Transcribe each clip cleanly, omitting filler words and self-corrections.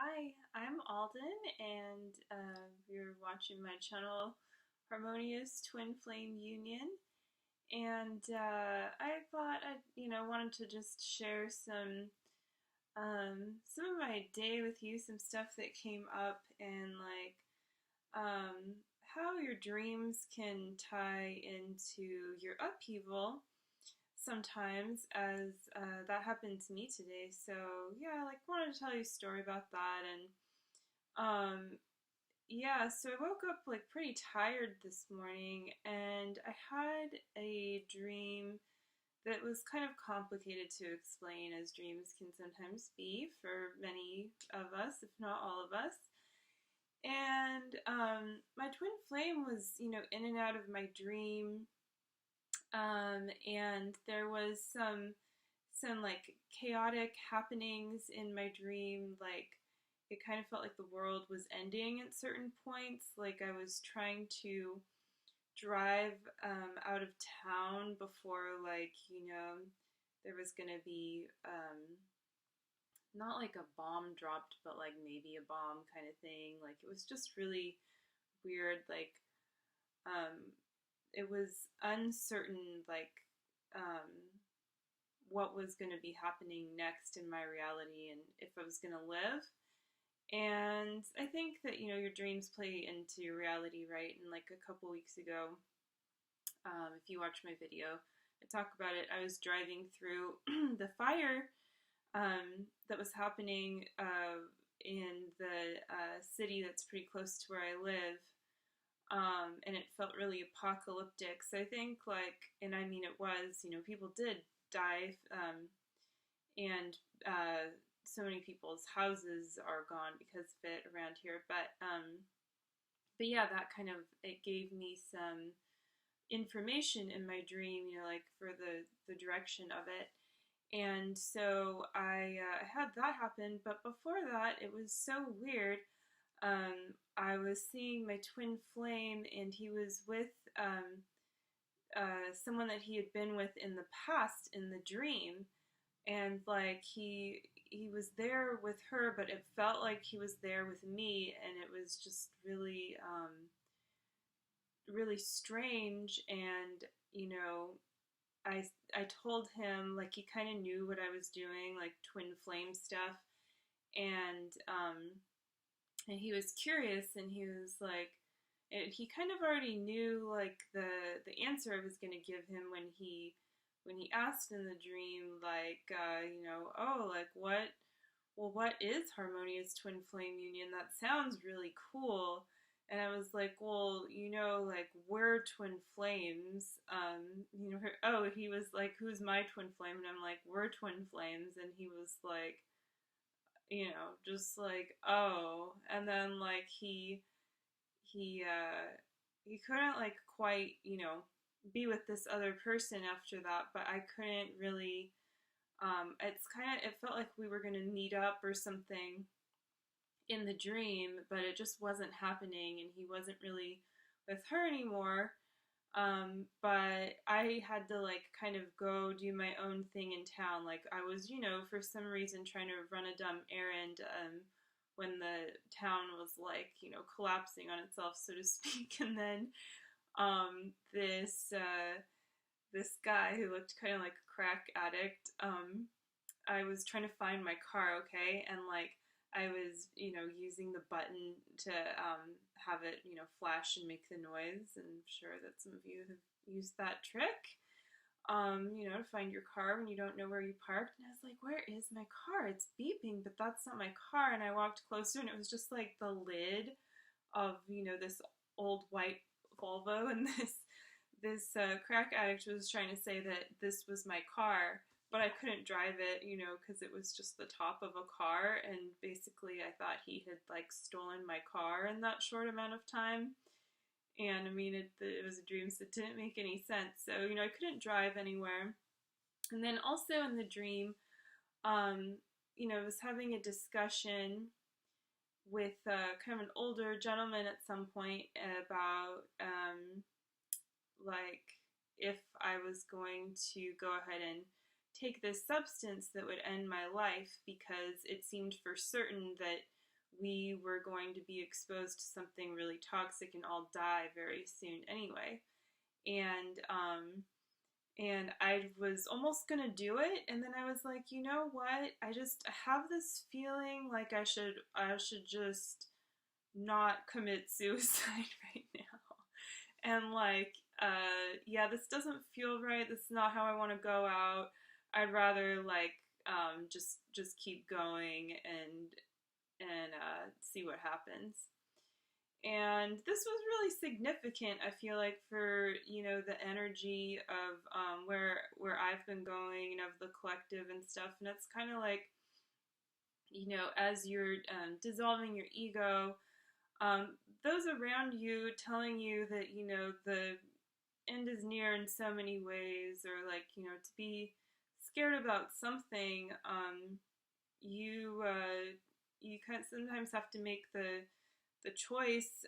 Hi, I'm Aldyn, and you're watching my channel, Harmonious Union. And I thought I wanted to just share some of my day with you, some stuff that came up, and how your dreams can tie into your upheaval sometimes, as that happened to me today. So yeah, wanted to tell you a story about that. And um, yeah, so I woke up pretty tired this morning, and I had a dream that was kind of complicated to explain, as dreams can sometimes be for many of us, if not all of us. And my twin flame was, in and out of my dream. And there was some chaotic happenings in my dream. Like, it kind of felt like the world was ending at certain points. Like, I was trying to drive out of town before, there was gonna be not like a bomb dropped, but like maybe a bomb kind of thing. Like, it was just really weird. Um, it was uncertain, um, what was going to be happening next in my reality and if I was going to live. And I think that, your dreams play into your reality, right? And like a couple weeks ago, if you watch my video, I talk about it. I was driving through the fire that was happening in the city that's pretty close to where I live. And it felt really apocalyptic. So I think, and I mean, it was, people did die, and so many people's houses are gone because of it around here. But yeah, that kind of, it gave me some information in my dream, for the direction of it. And so I had that happen. But before that, it was so weird. I was seeing my twin flame, and he was with someone that he had been with in the past in the dream, and he was there with her, but it felt like he was there with me, and it was just really really strange. And I I told him, like, he kind of knew what I was doing, like twin flame stuff, and he was curious, and he was like, he kind of already knew like the answer I was going to give him when he asked in the dream, oh, like, what is harmonious twin flame union? That sounds really cool. And I was like, well, like, we're twin flames. Oh, he was like, who's my twin flame? And I'm like, we're twin flames. And he was like, just like, oh. And then like he couldn't like quite, be with this other person after that, but I couldn't really, it felt like we were going to meet up or something in the dream, but it just wasn't happening, and he wasn't really with her anymore. But I had to like kind of go do my own thing in town. Like, I was, for some reason trying to run a dumb errand when the town was like, collapsing on itself, so to speak. And then this guy who looked kind of like a crack addict, I was trying to find my car, okay, and like I was, using the button to have it, flash and make the noise. And I'm sure that some of you have used that trick, to find your car when you don't know where you parked. And I was like, where is my car? It's beeping, but that's not my car. And I walked closer, and it was just like the lid of, this old white Volvo. And this crack addict was trying to say that this was my car, but I couldn't drive it, because it was just the top of a car. And basically, I thought he had like stolen my car in that short amount of time. And I mean, it was a dream, so it didn't make any sense. So, I couldn't drive anywhere. And then also in the dream, I was having a discussion with kind of an older gentleman at some point about like if I was going to go ahead and take this substance that would end my life, because it seemed for certain that we were going to be exposed to something really toxic and all die very soon anyway. And I was almost gonna do it, and then I was like, you know what? I just have this feeling like I should just not commit suicide right now. And like, yeah, this doesn't feel right. This is not how I want to go out. I'd rather like just keep going and see what happens. And this was really significant, I feel like, for, you know, the energy of where I've been going and of the collective and stuff. And it's kind of like, you know, as you're dissolving your ego, those around you telling you that, you know, the end is near in so many ways, or like, you know, to be scared about something, you kind of sometimes have to make the choice,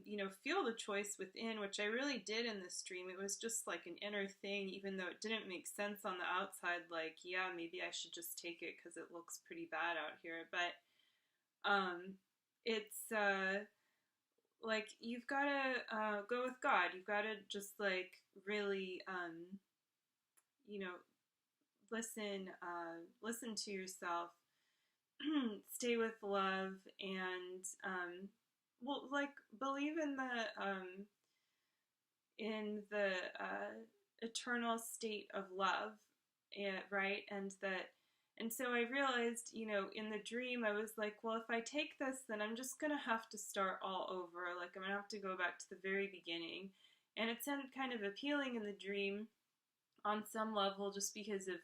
you know, feel the choice within, which I really did in this dream. It was just like an inner thing, even though it didn't make sense on the outside. Like, yeah, maybe I should just take it because it looks pretty bad out here. But it's like you've got to go with God. You've got to just like really, you know, listen to yourself, stay with love, and well, like believe in the eternal state of love, right? And so I realized, you know, in the dream, I was like, well, if I take this, then I'm just gonna have to start all over. Like I'm gonna have to go back to the very beginning, and it's kind of appealing in the dream on some level, just because of,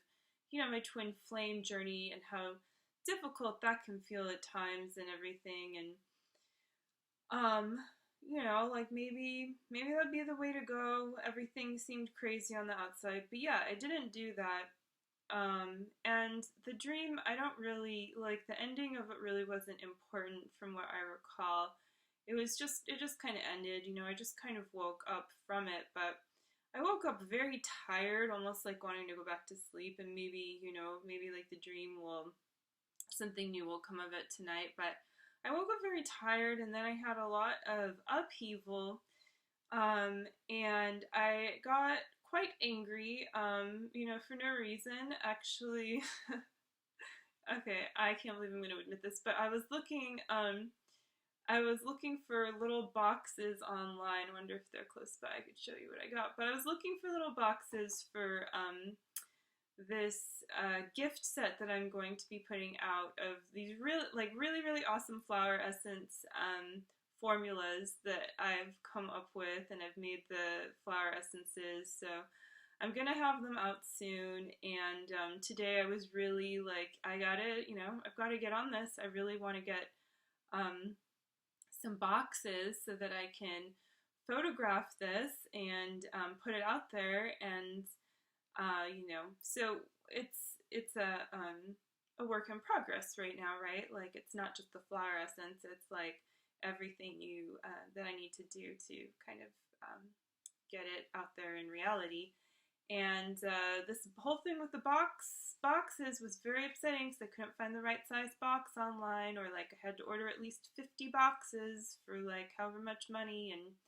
you know, my twin flame journey and how difficult that can feel at times and everything. And you know, like maybe that'd be the way to go. Everything seemed crazy on the outside, but yeah, I didn't do that. And the dream, I don't really like the ending of it. Really wasn't important from what I recall. It just kind of ended. You know, I just kind of woke up from it, but I woke up very tired, almost like wanting to go back to sleep. And maybe, you know, maybe like the dream will, something new will come of it tonight. But I woke up very tired, and then I had a lot of upheaval, and I got quite angry, you know, for no reason, actually. Okay, I can't believe I'm going to admit this, but I was looking for little boxes online. I wonder if they're close by. I could show you what I got. But I was looking for little boxes for this gift set that I'm going to be putting out of these really awesome flower essence formulas that I've come up with, and I've made the flower essences. So I'm gonna have them out soon. And today I was really like, I've got to get on this. I really want to get some boxes so that I can photograph this and put it out there. And you know, so it's a work in progress right now, right? Like it's not just the flower essence; it's like everything that I need to do to kind of get it out there in reality. And this whole thing with the boxes was very upsetting because I couldn't find the right size box online, or like I had to order at least 50 boxes for like however much money. And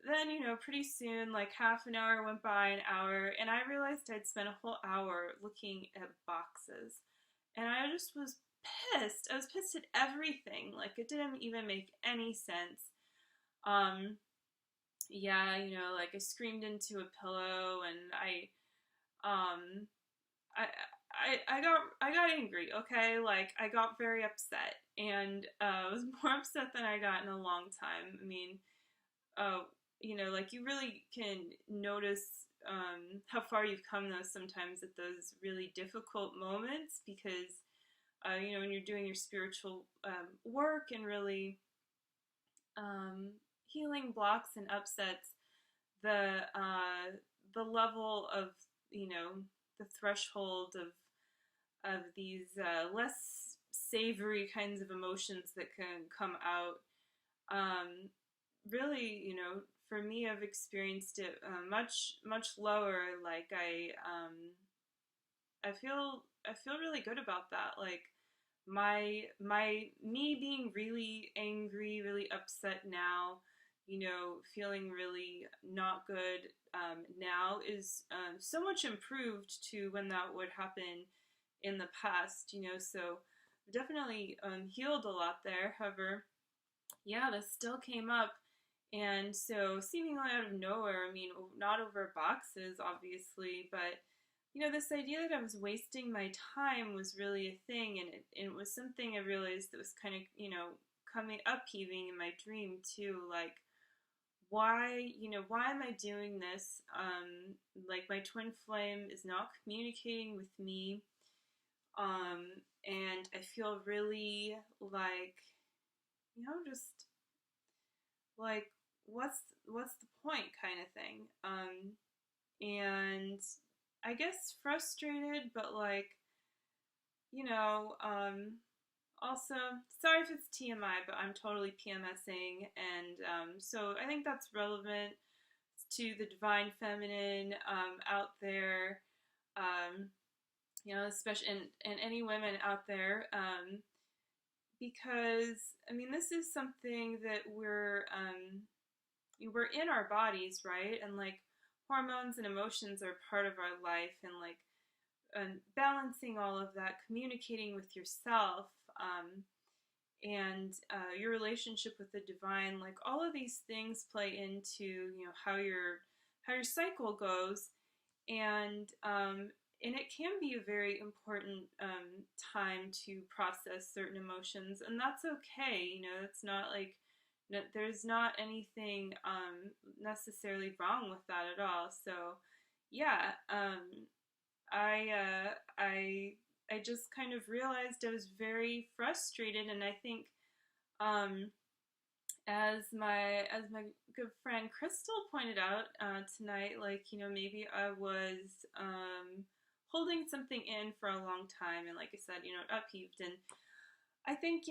then, you know, pretty soon, like half an hour went by, an hour, and I realized I'd spent a whole hour looking at boxes. And I just was pissed. I was pissed at everything. Like, it didn't even make any sense. Yeah, you know, like I screamed into a pillow, and um, I got angry, okay? Like, I got very upset, and I was more upset than I got in a long time. I mean, you know, like you really can notice how far you've come though sometimes at those really difficult moments, because you know, when you're doing your spiritual work and really healing blocks and upsets, the level of, you know, the threshold of these less savory kinds of emotions that can come out, really, you know, for me, I've experienced it much lower. Like I feel really good about that. Like me being really angry, really upset now, feeling really not good now is so much improved to when that would happen in the past, so definitely healed a lot there. However, yeah, this still came up. And so, seemingly out of nowhere, I mean, not over boxes, obviously, but this idea that I was wasting my time was really a thing, and it was something I realized that was kind of, coming upheaving in my dream too. Like, why am I doing this? Like, my twin flame is not communicating with me, and I feel really like, just like, what's the point kind of thing. And I guess frustrated, but like, you know, um, also, sorry if it's TMI, but I'm totally PMSing, and so I think that's relevant to the divine feminine out there, um, especially and any women out there, because I mean, this is something that we're in our bodies, right? And like hormones and emotions are part of our life, and like balancing all of that, communicating with yourself, and your relationship with the divine, like all of these things play into how your cycle goes, and it can be a very important time to process certain emotions, and that's okay. It's not like there's not anything necessarily wrong with that at all. So yeah, I just kind of realized I was very frustrated, and I think um, as my good friend Crystal pointed out tonight, like maybe I was holding something in for a long time, and like I said, it upheaved, and I think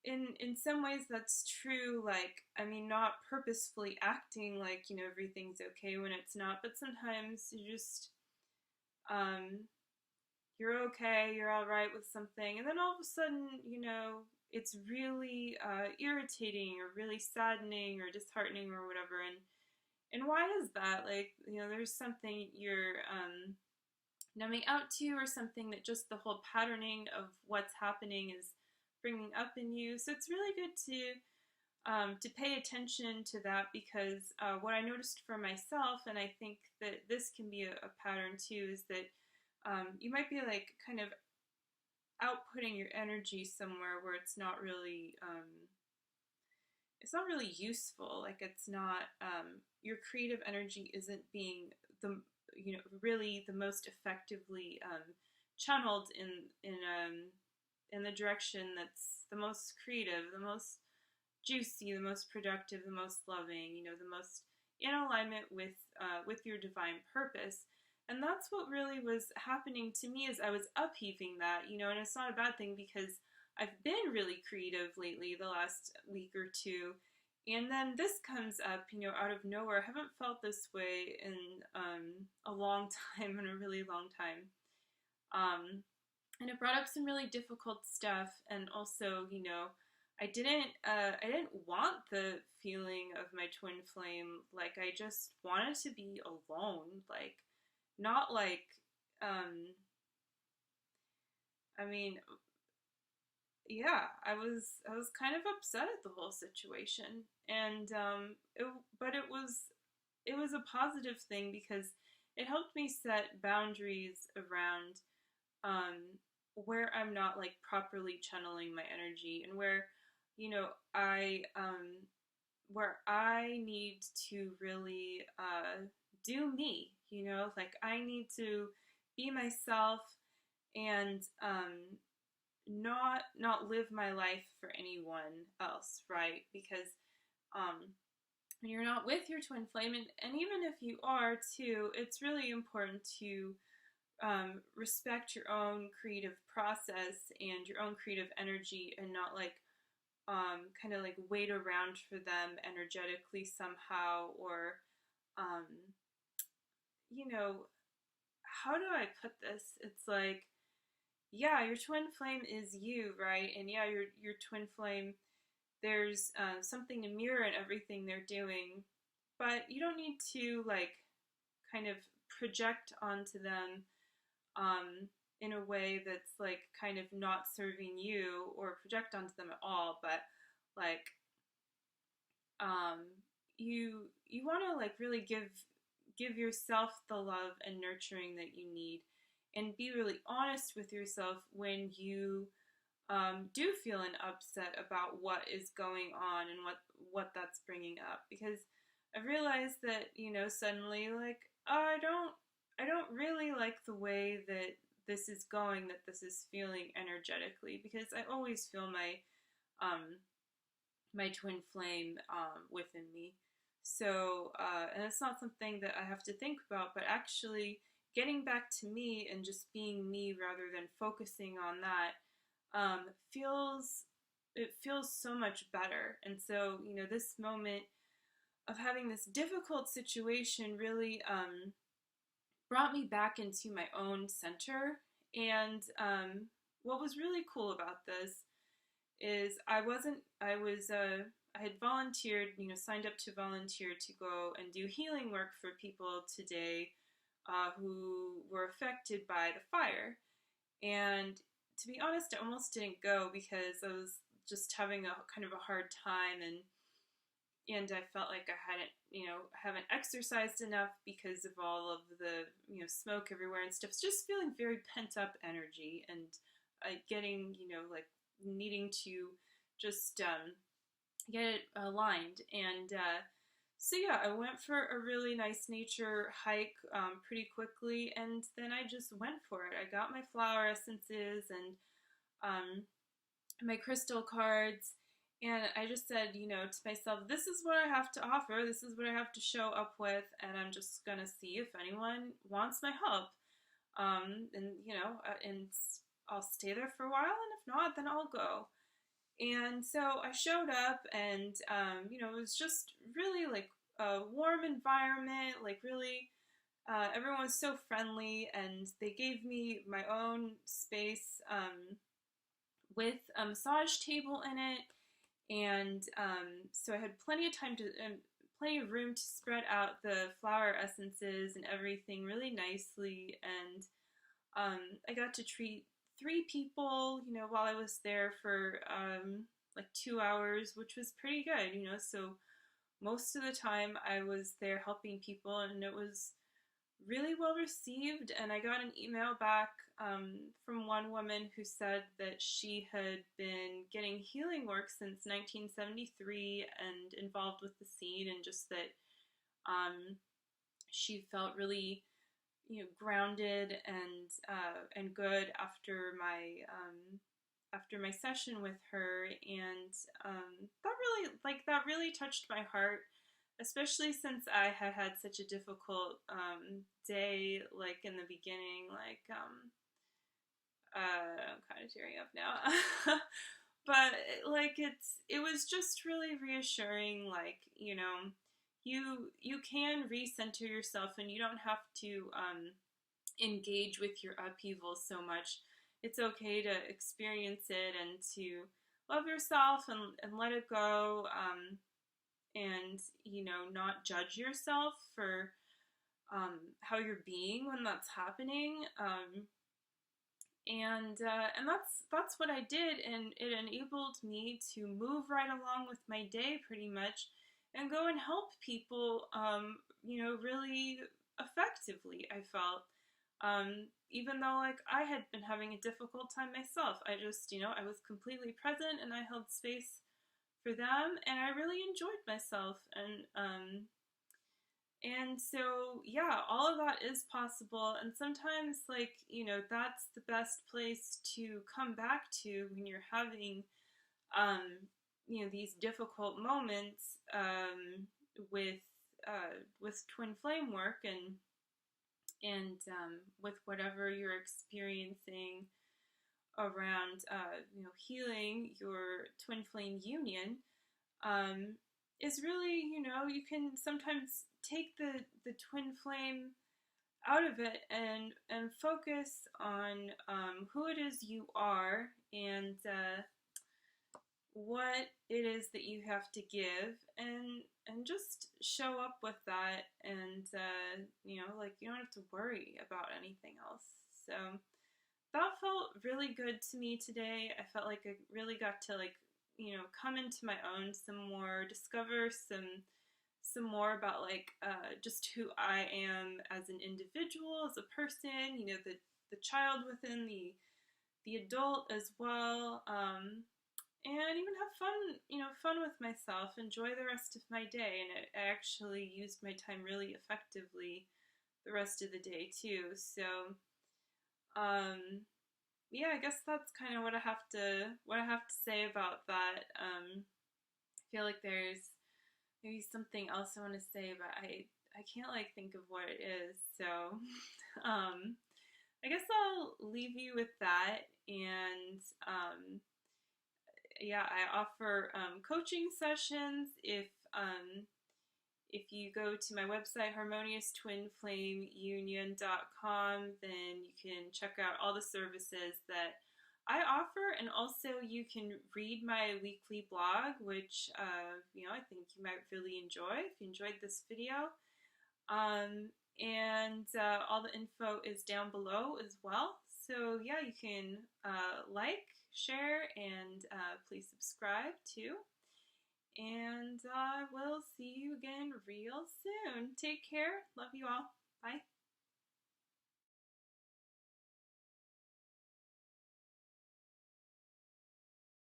in some ways that's true. Like, I mean, not purposefully acting like everything's okay when it's not, but sometimes you just um, you're okay, you're all right with something, and then all of a sudden, it's really irritating or really saddening or disheartening or whatever. And why is that? Like, there's something you're numbing out to, or something that just the whole patterning of what's happening is bringing up in you. So it's really good to pay attention to that, because what I noticed for myself, and I think that this can be a pattern too, is that you might be like kind of outputting your energy somewhere where it's not really useful. Like, it's not your creative energy isn't being the really the most effectively channeled in the direction that's the most creative, the most juicy, the most productive, the most loving, the most in alignment with your divine purpose. And that's what really was happening to me as I was upheaving that, and it's not a bad thing, because I've been really creative lately the last week or two. And then this comes up, out of nowhere. I haven't felt this way in a long time, in a really long time. And it brought up some really difficult stuff, and also, I didn't want the feeling of my twin flame. Like, I just wanted to be alone. Like, not like, I mean, yeah, I was kind of upset at the whole situation, and but it was a positive thing, because it helped me set boundaries around where I'm not like properly channeling my energy, and where you know I where I need to really do me. Like, I need to be myself, and not live my life for anyone else, right? Because when you're not with your twin flame, and even if you are too, it's really important to respect your own creative process and your own creative energy, and not like kind of like wait around for them energetically somehow, or um, you know how do I put this? It's like, yeah, your twin flame is you, right? And yeah, your twin flame, there's something to mirror in everything they're doing, but you don't need to like kind of project onto them um, in a way that's like kind of not serving you, or project onto them at all. But like um, you want to like really give yourself the love and nurturing that you need, and be really honest with yourself when you do feel an upset about what is going on and what that's bringing up. Because I realized that, you know, suddenly like, oh, I don't really like the way that this is going, that this is feeling energetically, because I always feel um my twin flame within me. So and it's not something that I have to think about, but actually getting back to me and just being me rather than focusing on that um, feels it feels so much better. And so, you know, this moment of having this difficult situation really brought me back into my own center. And what was really cool about this is I had volunteered, you know, signed up to volunteer to go and do healing work for people today who were affected by the fire. And to be honest, I almost didn't go because I was just having a kind of a hard time, and I felt like I hadn't, you know, haven't exercised enough because of all of the, you know, smoke everywhere and stuff. It's just feeling very pent up energy, and getting, you know, like needing to just get it aligned. And so yeah, I went for a really nice nature hike pretty quickly, and then I just went for it. I got my flower essences and um, my crystal cards, and I just said, you know, to myself, this is what I have to offer, this is what I have to show up with, and I'm just gonna see if anyone wants my help. And you know, and I'll stay there for a while, and if not, then I'll go. And so I showed up, and you know, it was just really like a warm environment, like really everyone was so friendly, and they gave me my own space with a massage table in it. And so I had plenty of time to, plenty of room to spread out the flower essences and everything really nicely. And I got to treat 3 people, you know, while I was there for like 2 hours, which was pretty good, you know. So most of the time I was there helping people, and it was really well received. And I got an email back from one woman who said that she had been getting healing work since 1973 and involved with the scene, and just that she felt really, you know, grounded and good after my session with her. And that really touched my heart, especially since I had had such a difficult day, like in the beginning. Like I'm kind of tearing up now. But like it was just really reassuring, like, you know, you can recenter yourself, and you don't have to engage with your upheaval so much. It's okay to experience it, and to love yourself, and let it go, and, you know, not judge yourself for how you're being when that's happening. And that's what I did, and it enabled me to move right along with my day pretty much, and go and help people, you know, really effectively. I felt, even though like I had been having a difficult time myself, I just, you know, I was completely present, and I held space for them, and I really enjoyed myself. And so, yeah, all of that is possible. And sometimes, like, you know, that's the best place to come back to when you're having, um, you know, these difficult moments with with twin flame work, and with whatever you're experiencing around, you know, healing your twin flame union. Um, is really, you know, you can sometimes take the twin flame out of it and focus on who it is you are and what it is that you have to give, and just show up with that, and like, you don't have to worry about anything else. So that felt really good to me today. I felt like I really got to, like, come into my own some more, discover some more about, like, just who I am as an individual, as a person, the child within the adult as well, and even have fun with myself, enjoy the rest of my day. And I actually used my time really effectively the rest of the day too. So, yeah, I guess that's kind of what I have to say about that. I feel like there's maybe something else I want to say, but I can't, like, think of what it is. So, I guess I'll leave you with that. And yeah, I offer coaching sessions. If you go to my website, harmonious-twin-flame-union.com, then you can check out all the services that I offer, and also you can read my weekly blog, which I think you might really enjoy if you enjoyed this video. And all the info is down below as well. So yeah, you can like, share, and please subscribe too. And we'll see you again real soon. Take care. Love you all. Bye.